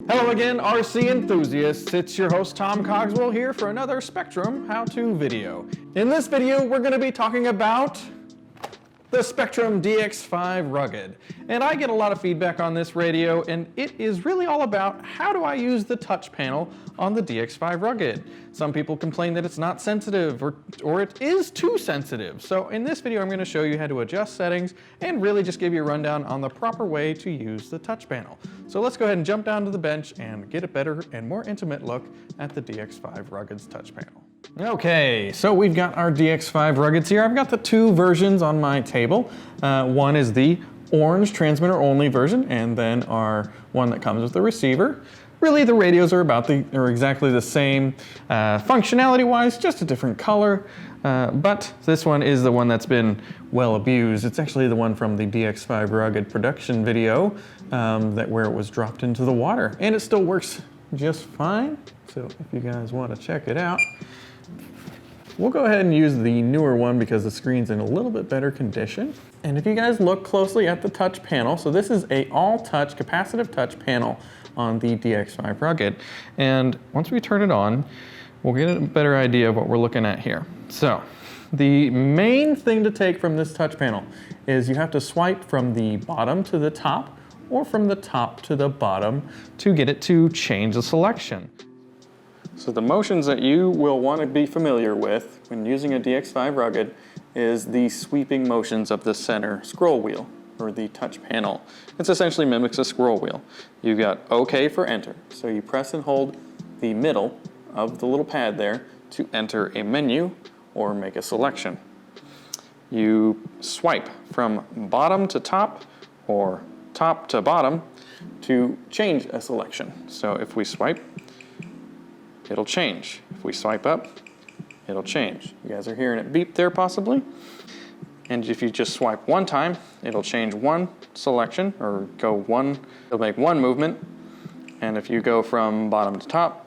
Hello again, RC Enthusiasts. It's your host, Tom Cogswell, here for another Spektrum how-to video. In this video, we're going to be talking about the Spektrum DX5 Rugged. And I get a lot of feedback on this radio, and it is really all about how do I use the touch panel on the DX5 Rugged. Some people complain that it's not sensitive or it is too sensitive. So in this video, I'm going to show you how to adjust settings and really just give you a rundown on the proper way to use the touch panel. So let's go ahead and jump down to the bench and get a better and more intimate look at the DX5 Rugged's touch panel. Okay, so we've got our DX5 Ruggeds here. I've got the two versions on my table. One is the orange transmitter only version, and then our one that comes with the receiver. Really, the radios are exactly the same functionality-wise, just a different color. But this one is the one that's been well abused. It's actually the one from the DX5 Rugged production video where it was dropped into the water, and it still works just fine. So if you guys want to check it out, we'll go ahead and use the newer one because the screen's in a little bit better condition. And if you guys look closely at the touch panel, so this is a all-touch, capacitive touch panel on the DX5 Rugged. And once we turn it on, we'll get a better idea of what we're looking at here. So the main thing to take from this touch panel is you have to swipe from the bottom to the top or from the top to the bottom to get it to change the selection. So the motions that you will want to be familiar with when using a DX5 Rugged is the sweeping motions of the center scroll wheel, or the touch panel. It essentially mimics a scroll wheel. You've got OK for enter. So you press and hold the middle of the little pad there to enter a menu or make a selection. You swipe from bottom to top or top to bottom to change a selection. So if we swipe, it'll change. If we swipe up, it'll change. You guys are hearing it beep there possibly. And if you just swipe one time, it'll change one selection or it'll make one movement. And if you go from bottom to top,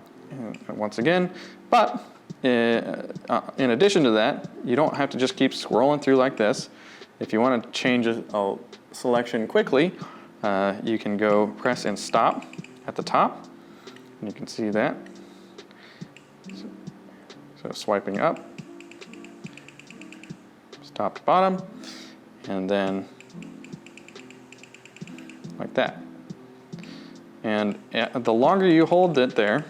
once again, but in addition to that, you don't have to just keep scrolling through like this. If you want to change a selection quickly, you can go press and stop at the top, and you can see that. So swiping up, top to bottom, and then like that. And the longer you hold it there,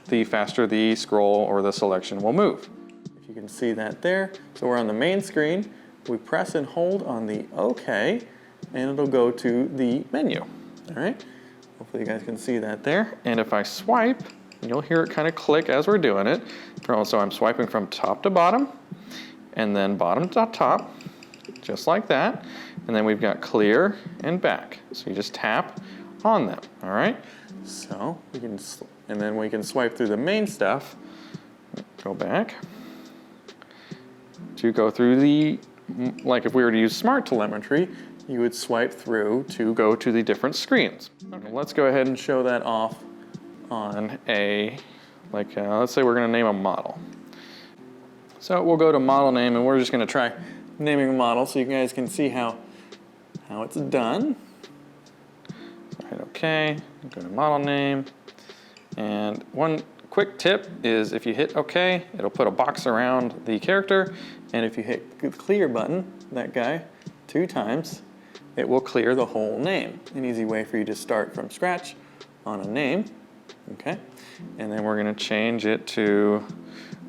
the faster the scroll or the selection will move. If you can see that there, so we're on the main screen, we press and hold on the OK, and it'll go to the menu. All right, hopefully you guys can see that there. And if I swipe, you'll hear it kind of click as we're doing it. So I'm swiping from top to bottom, and then bottom to top, just like that. And then we've got clear and back. So you just tap on them, all right? So and then we can swipe through the main stuff, go back, to go through like if we were to use smart telemetry, you would swipe through to go to the different screens. Okay, let's go ahead and show that off on let's say we're going to name a model. So we'll go to model name, and we're just going to try naming a model so you guys can see how it's done. So hit OK, go to model name, and one quick tip is if you hit OK, it'll put a box around the character, and if you hit the clear button, that guy, 2 times, it will clear the whole name. An easy way for you to start from scratch on a name. Okay, and then we're going to change it to,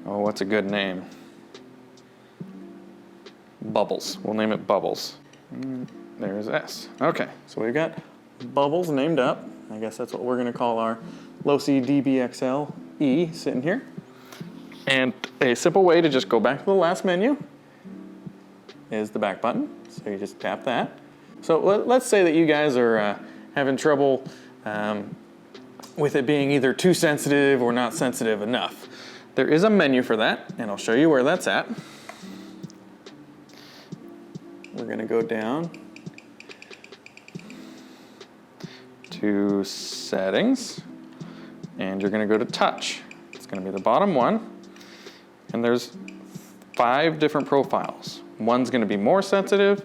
what's a good name? Bubbles. We'll name it Bubbles. There's S. Okay, so we've got Bubbles named up. I guess that's what we're going to call our LoC DBXL E sitting here. And a simple way to just go back to the last menu is the back button. So you just tap that. So let's say that you guys are having trouble with it being either too sensitive or not sensitive enough. There is a menu for that, and I'll show you where that's at. We're going to go down to Settings, and you're going to go to Touch. It's going to be the bottom one, and there's 5 different profiles. One's going to be more sensitive,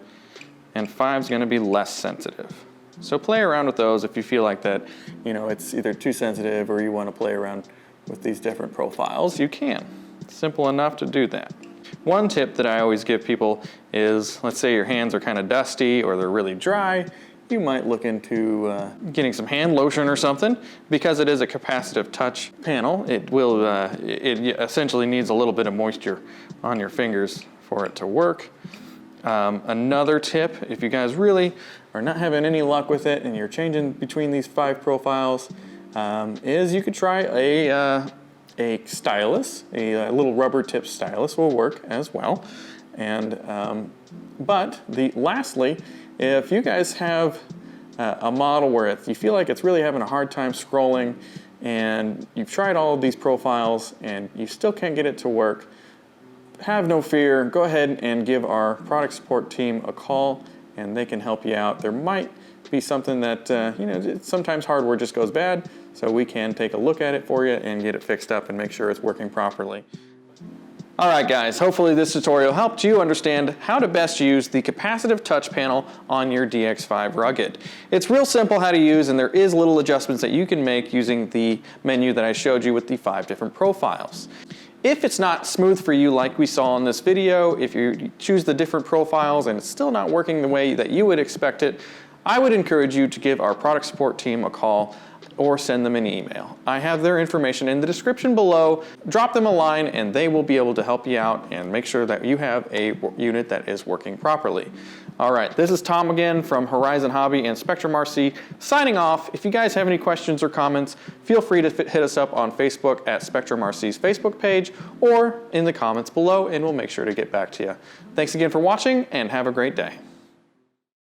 and 5's going to be less sensitive. So play around with those if you feel like that, you know, it's either too sensitive or you want to play around with these different profiles, you can. Simple enough to do that. One tip that I always give people is, let's say your hands are kind of dusty or they're really dry, you might look into getting some hand lotion or something. Because it is a capacitive touch panel, it will, it essentially needs a little bit of moisture on your fingers for it to work. Another tip, if you guys really are not having any luck with it and you're changing between these 5 profiles, is you could try a stylus, a little rubber tip stylus will work as well. And lastly, if you guys have a model where you feel like it's really having a hard time scrolling and you've tried all of these profiles and you still can't get it to work, have no fear. Go ahead and give our product support team a call and they can help you out. There might be something that, you know, sometimes hardware just goes bad, so we can take a look at it for you and get it fixed up and make sure it's working properly. All right, guys, hopefully this tutorial helped you understand how to best use the capacitive touch panel on your DX5 Rugged. It's real simple how to use, and there is little adjustments that you can make using the menu that I showed you with the 5 different profiles. If it's not smooth for you like we saw in this video, if you choose the different profiles and it's still not working the way that you would expect it, I would encourage you to give our product support team a call or send them an email. I have their information in the description below. Drop them a line and they will be able to help you out and make sure that you have a unit that is working properly. All right, this is Tom again from Horizon Hobby and SpektrumRC signing off. If you guys have any questions or comments, feel free to hit us up on Facebook at SpektrumRC's Facebook page or in the comments below and we'll make sure to get back to you. Thanks again for watching and have a great day.